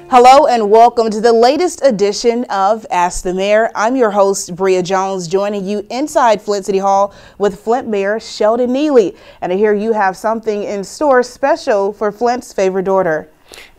Hello and welcome to the latest edition of Ask the Mayor. I'm your host, Bria Jones, joining you inside Flint City Hall with Flint Mayor Sheldon Neeley. And I hear you have something in store special for Flint's favorite daughter.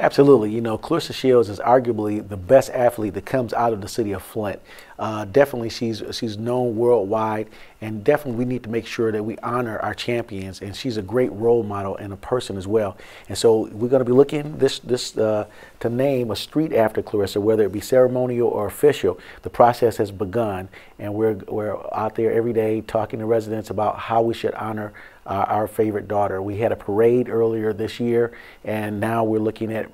Absolutely. You know, Clarissa Shields is arguably the best athlete that comes out of the city of Flint. Definitely she's known worldwide, and definitely we need to make sure that we honor our champions, and she's a great role model and a person as well. And so we're going to be looking to name a street after Clarissa, whether it be ceremonial or official. The process has begun, and we're out there every day talking to residents about how we should honor our favorite daughter. We had a parade earlier this year, and now we're looking at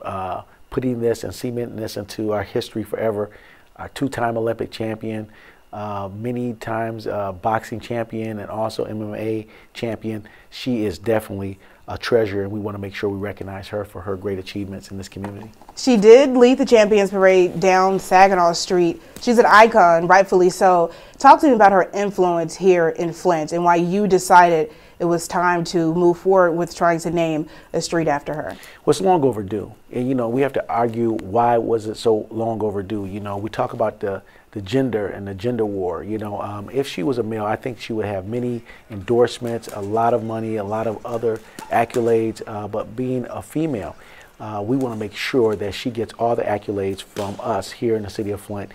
putting this and cementing this into our history forever. Our two-time Olympic champion, many times boxing champion, and also MMA champion. She is definitely a treasure, and we want to make sure we recognize her for her great achievements in this community. She did lead the Champions Parade down Saginaw Street. She's an icon, rightfully so. Talk to me about her influence here in Flint and why you decided it was time to move forward with trying to name a street after her. Well, it's long overdue. And, you know, we have to argue why was it so long overdue. You know, we talk about the gender and the gender war. You know, if she was a male, I think she would have many endorsements, a lot of money, a lot of other accolades. But being a female, we want to make sure that she gets all the accolades from us here in the city of Flint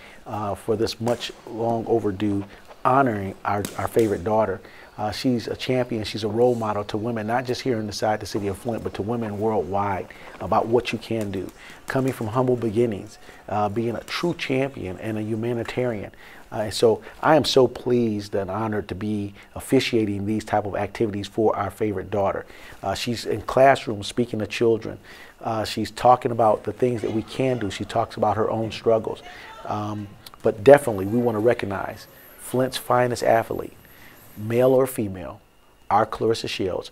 for this much long overdue honoring our favorite daughter. She's a champion. She's a role model to women, not just here inside the city of Flint, but to women worldwide about what you can do. Coming from humble beginnings, being a true champion and a humanitarian. So I am so pleased and honored to be officiating these type of activities for our favorite daughter. She's in classrooms speaking to children. She's talking about the things that we can do. She talks about her own struggles. But definitely we want to recognize Flint's finest athlete, male or female, our Clarissa Shields,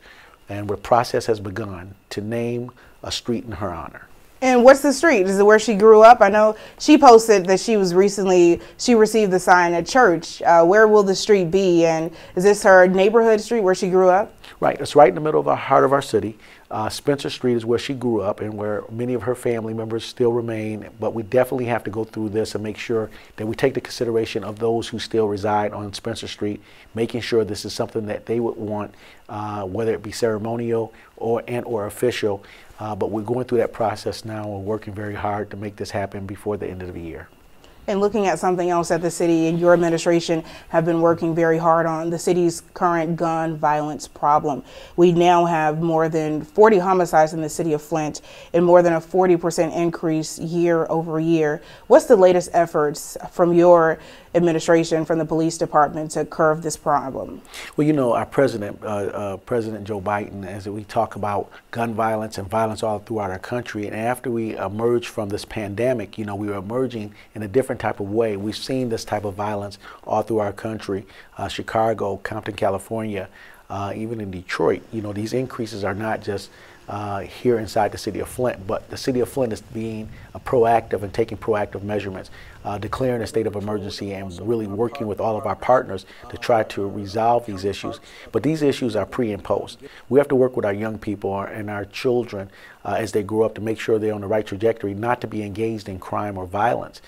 and the process has begun to name a street in her honor. And what's the street? Is it where she grew up? I know she posted that she received the sign at church. Where will the street be? And is this her neighborhood street where she grew up? Right, it's right in the middle of the heart of our city. Spencer Street is where she grew up and where many of her family members still remain, but we definitely have to go through this and make sure that we take the consideration of those who still reside on Spencer Street, making sure this is something that they would want, whether it be ceremonial or official. But we're going through that process now. We're working very hard to make this happen before the end of the year. And looking at something else that the city and your administration have been working very hard on, the city's current gun violence problem. We now have more than 40 homicides in the city of Flint and more than a 40% increase year over year. What's the latest efforts from your administration, from the police department, to curb this problem? Well, you know, our president, President Joe Biden, as we talk about gun violence and violence all throughout our country, and after we emerged from this pandemic, you know, we were emerging in a different type of way. We've seen this type of violence all through our country, Chicago, Compton, California, even in Detroit. You know, these increases are not just here inside the city of Flint, but the city of Flint is being proactive and taking proactive measurements, declaring a state of emergency and really working with all of our partners to try to resolve these issues. But these issues are pre and post. We have to work with our young people and our children as they grow up to make sure they're on the right trajectory, not to be engaged in crime or violence,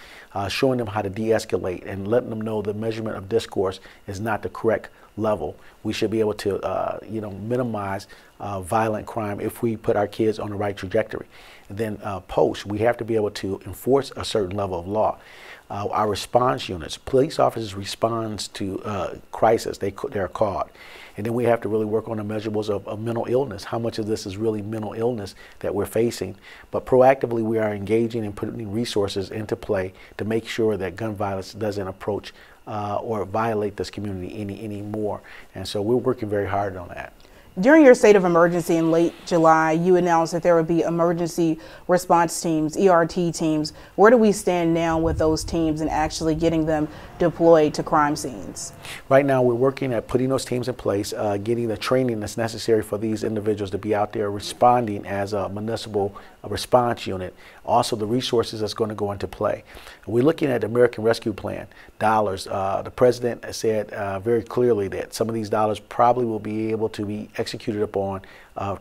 showing them how to de-escalate and letting them know the measurement of discourse is not the correct level. We should be able to, you know, minimize violent crime if we put our kids on the right trajectory. And then post, we have to be able to enforce a certain level of law. Our response units, police officers respond to crisis, they're called. And then we have to really work on the measurables of mental illness. How much of this is really mental illness that we're facing? But proactively, we are engaging and putting resources into play to make sure that gun violence doesn't approach or violate this community anymore. And so we're working very hard on that. During your state of emergency in late July, you announced that there would be emergency response teams, ERT teams. Where do we stand now with those teams and actually getting them deployed to crime scenes? Right now, we're working at putting those teams in place, getting the training that's necessary for these individuals to be out there responding as municipal response unit, also the resources that's going to go into play. We're looking at the American Rescue Plan dollars. The president said very clearly that some of these dollars probably will be able to be executed upon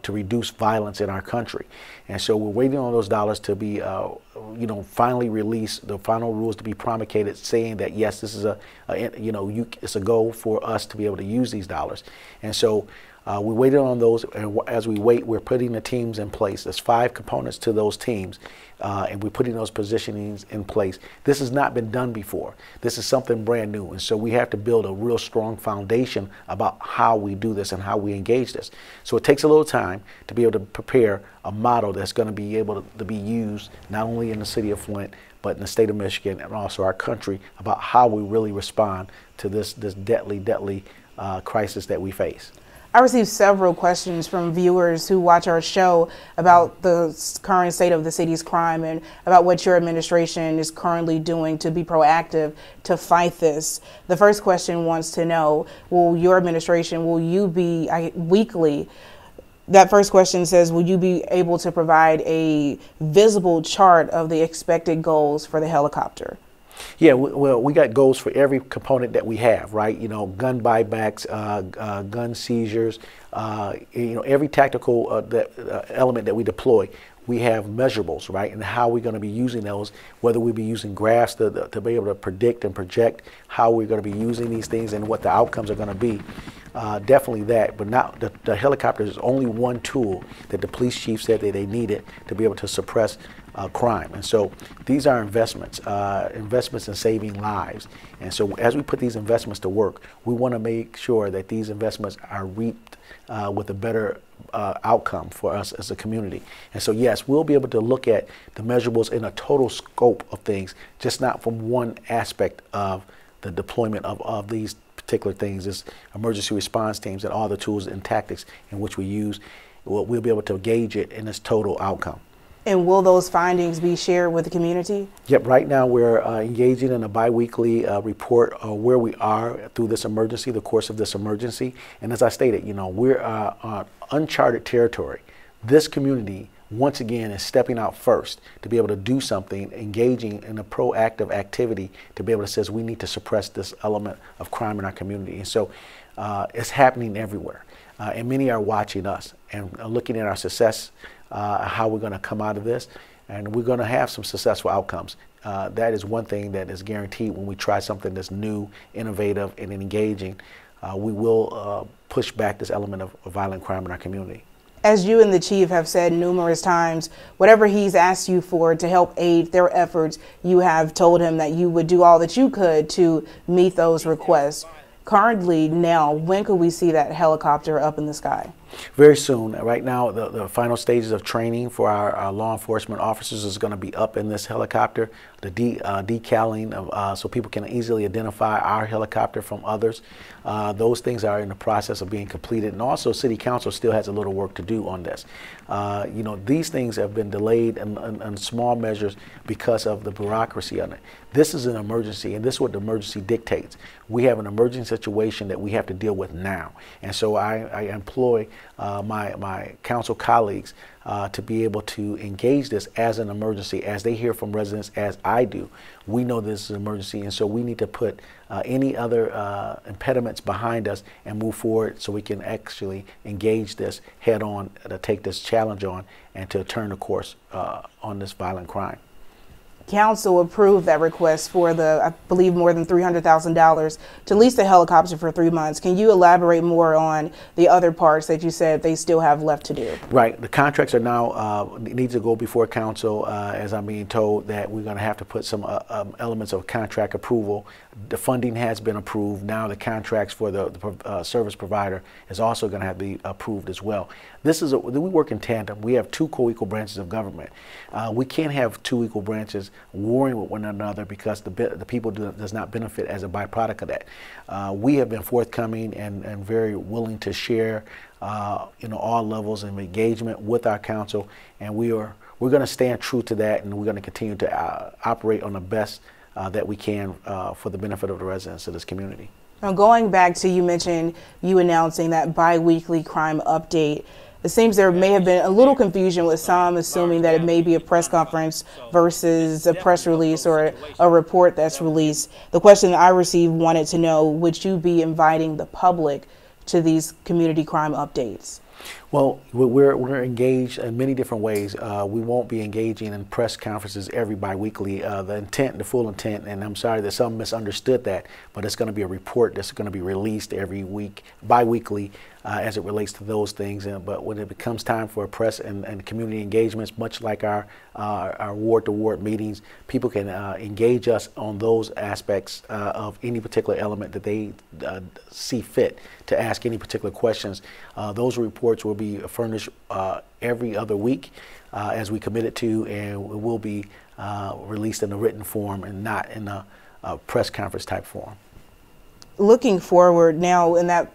to reduce violence in our country. And so we're waiting on those dollars to be finally released, the final rules to be promulgated, saying that yes, this is it's a goal for us to be able to use these dollars. And so we waited on those, and as we wait, we're putting the teams in place. There's 5 components to those teams, and we're putting those positionings in place. This has not been done before. This is something brand new, and so we have to build a real strong foundation about how we do this and how we engage this. So it takes a little time to be able to prepare a model that's going to be able to be used not only in the city of Flint, but in the state of Michigan and also our country, about how we really respond to this deadly crisis that we face. I received several questions from viewers who watch our show about the current state of the city's crime and about what your administration is currently doing to be proactive to fight this. The first question wants to know, will you be weekly? That first question says, will you be able to provide a visible chart of the expected goals for the helicopter? Yeah, well, we got goals for every component that we have, right? Gun buybacks, gun seizures, every tactical element that we deploy. We have measurables, right? And how we're going to be using those, whether we be using graphs to be able to predict and project how we're going to be using these things and what the outcomes are going to be. Definitely that, but not the helicopter is only one tool that the police chief said that they needed to be able to suppress crime. And so these are investments in saving lives. And so as we put these investments to work, we want to make sure that these investments are reaped with a better outcome for us as a community. And so yes, we'll be able to look at the measurables in a total scope of things, just not from one aspect of the deployment of these particular things, as emergency response teams and all the tools and tactics in which we use. We'll be able to gauge it in its total outcome. And will those findings be shared with the community? Yep, right now we're engaging in a bi-weekly report where we are through this emergency, the course of this emergency. And as I stated, we're on uncharted territory. This community, once again, is stepping out first to be able to do something, engaging in a proactive activity to be able to say we need to suppress this element of crime in our community. And so it's happening everywhere. And many are watching us and looking at our success, how we're going to come out of this, and we're going to have some successful outcomes. That is one thing that is guaranteed when we try something that's new, innovative, and engaging. We will push back this element of violent crime in our community. As you and the chief have said numerous times, whatever he's asked you for to help aid their efforts, you have told him that you would do all that you could to meet those requests. Currently, now, when could we see that helicopter up in the sky? Very soon. Right now, the final stages of training for our law enforcement officers is going to be up in this helicopter. The decaling so people can easily identify our helicopter from others. Those things are in the process of being completed, and also City Council still has a little work to do on this. These things have been delayed in small measures because of the bureaucracy on it. This is an emergency, and this is what the emergency dictates. We have an emergency situation that we have to deal with now, and so I employ my council colleagues to be able to engage this as an emergency, as they hear from residents, as I do. We know this is an emergency, and so we need to put any other impediments behind us and move forward so we can actually engage this head on, to take this challenge on, and to turn the course on this violent crime. Council approved that request for I believe, more than $300,000 to lease the helicopter for 3 months. Can you elaborate more on the other parts that you said they still have left to do? Right. The contracts are now need to go before council, as I'm being told that we're going to have to put some elements of contract approval. The funding has been approved. Now the contracts for the service provider is also going to have to be approved as well. We work in tandem. We have 2 co-equal branches of government. We can't have 2 equal branches warring with one another because the people does not benefit as a byproduct of that. We have been forthcoming and very willing to share all levels of engagement with our council, and we're going to stand true to that, and we're going to continue to operate on the best that we can for the benefit of the residents of this community. Now, going back to, you mentioned you announcing that bi-weekly crime update. It seems there may have been a little confusion with some assuming that it may be a press conference versus a press release or a report that's released. The question that I received wanted to know, would you be inviting the public to these community crime updates? Well, we're engaged in many different ways. We won't be engaging in press conferences every biweekly. The full intent, and I'm sorry that some misunderstood that, but it's going to be a report that's going to be released every week, biweekly, as it relates to those things. But when it becomes time for press and community engagements, much like our ward-to-ward meetings, people can engage us on those aspects of any particular element that they see fit to ask any particular questions. Those reports will be furnished every other week as we committed to, and it will be released in a written form and not in a press conference type form. Looking forward now, in that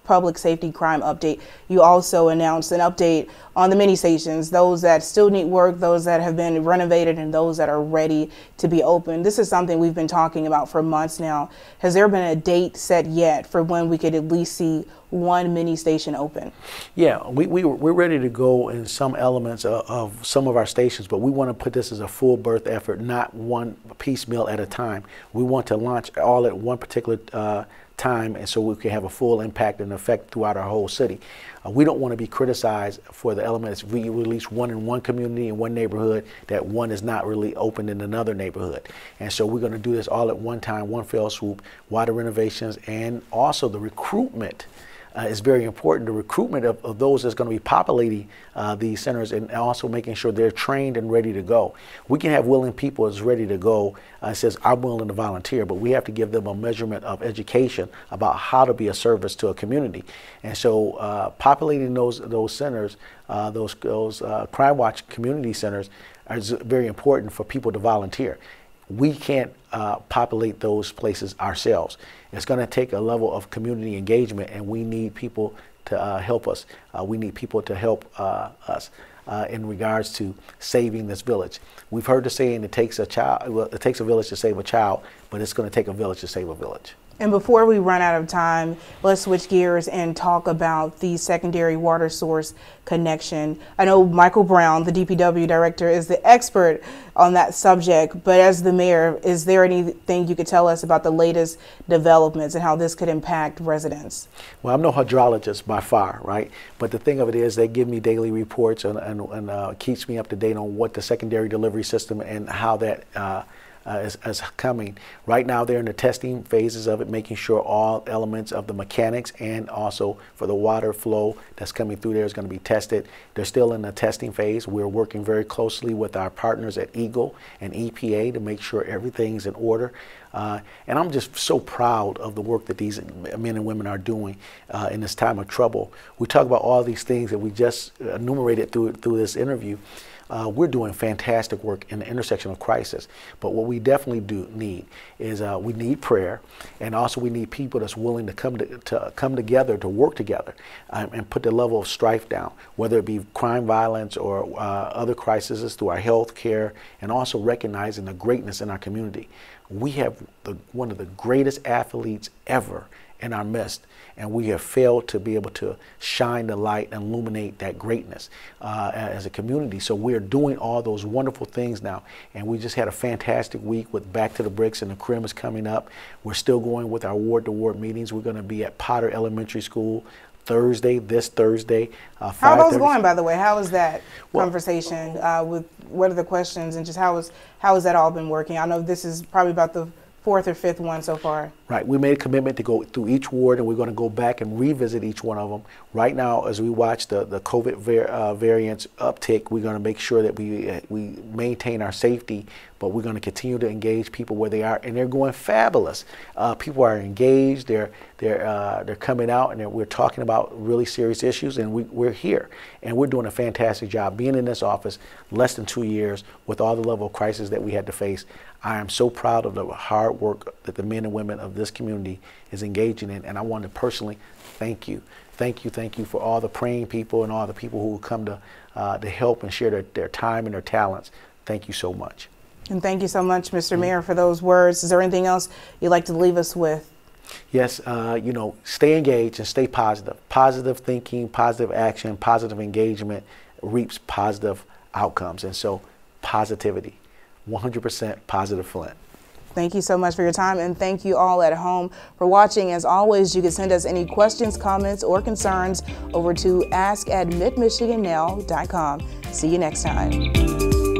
public safety crime update, you also announced an update on the mini stations, those that still need work, those that have been renovated, and those that are ready to be open. This is something we've been talking about for months now. Has there been a date set yet for when we could at least see one mini station open? Yeah, we're ready to go in some elements of some of our stations, but we want to put this as a full birth effort, not one piecemeal at a time. We want to launch all at one particular time, and so we can have a full impact and effect throughout our whole city. We don't want to be criticized for the elements. We release one in one community, in one neighborhood, that one is not really open in another neighborhood. And so we're going to do this all at one time, one fell swoop, water renovations, and also the recruitment is very important. The recruitment of those that's going to be populating these centers, and also making sure they're trained and ready to go. We can have willing people that's ready to go, says, I'm willing to volunteer, but we have to give them a measurement of education about how to be a service to a community. And so populating those centers, those Crime Watch community centers, is very important for people to volunteer. We can't populate those places ourselves. It's going to take a level of community engagement, and we need people to help us. We need people to help us in regards to saving this village. We've heard the saying, it takes a village to save a child, but it's going to take a village to save a village. And before we run out of time, let's switch gears and talk about the secondary water source connection. I know Michael Brown, the DPW director, is the expert on that subject, but as the mayor, is there anything you could tell us about the latest developments and how this could impact residents? Well, I'm no hydrologist by far, right? But the thing of it is, they give me daily reports and keeps me up to date on what the secondary delivery system and how that is coming. Right now they're in the testing phases of it, making sure all elements of the mechanics and also for the water flow that's coming through there is going to be tested. They're still in the testing phase. We're working very closely with our partners at EGLE and EPA to make sure everything's in order. And I'm just so proud of the work that these men and women are doing in this time of trouble. We talk about all these things that we just enumerated through this interview. We're doing fantastic work in the intersection of crisis, but what we definitely do need is we need prayer, and also we need people that's willing to come together, to work together, and put the level of strife down, whether it be crime, violence, or other crises through our health care, and also recognizing the greatness in our community. We have one of the greatest athletes ever in our midst, and we have failed to be able to shine the light and illuminate that greatness as a community. So we're doing all those wonderful things now, and we just had a fantastic week with Back to the Bricks, and the Crim is coming up. We're still going with our ward-to-ward meetings. We're going to be at Potter Elementary School this Thursday. How are those going, by the way? How is that conversation with what are the questions, and just how has that all been working? I know this is probably about the 4th or 5th one so far. Right. We made a commitment to go through each ward, and we're going to go back and revisit each one of them. Right now, as we watch the COVID variants uptick, we're going to make sure that we maintain our safety, but we're going to continue to engage people where they are, and they're going fabulous. People are engaged. They're coming out, and we're talking about really serious issues, and we're here, and we're doing a fantastic job. Being in this office less than 2 years with all the level of crisis that we had to face, I am so proud of the hard work that the men and women of this community is engaging in, and I want to personally thank you. Thank you for all the praying people and all the people who come to help and share their time and their talents. Thank you so much. And thank you so much, Mr. Mayor, for those words. Is there anything else you'd like to leave us with? Yes, you know, stay engaged and stay positive. Positive thinking, positive action, positive engagement reaps positive outcomes. And so positivity, 100% positive Flint. Thank you so much for your time, and thank you all at home for watching. As always, you can send us any questions, comments, or concerns over to ask@midmichigannow.com. See you next time.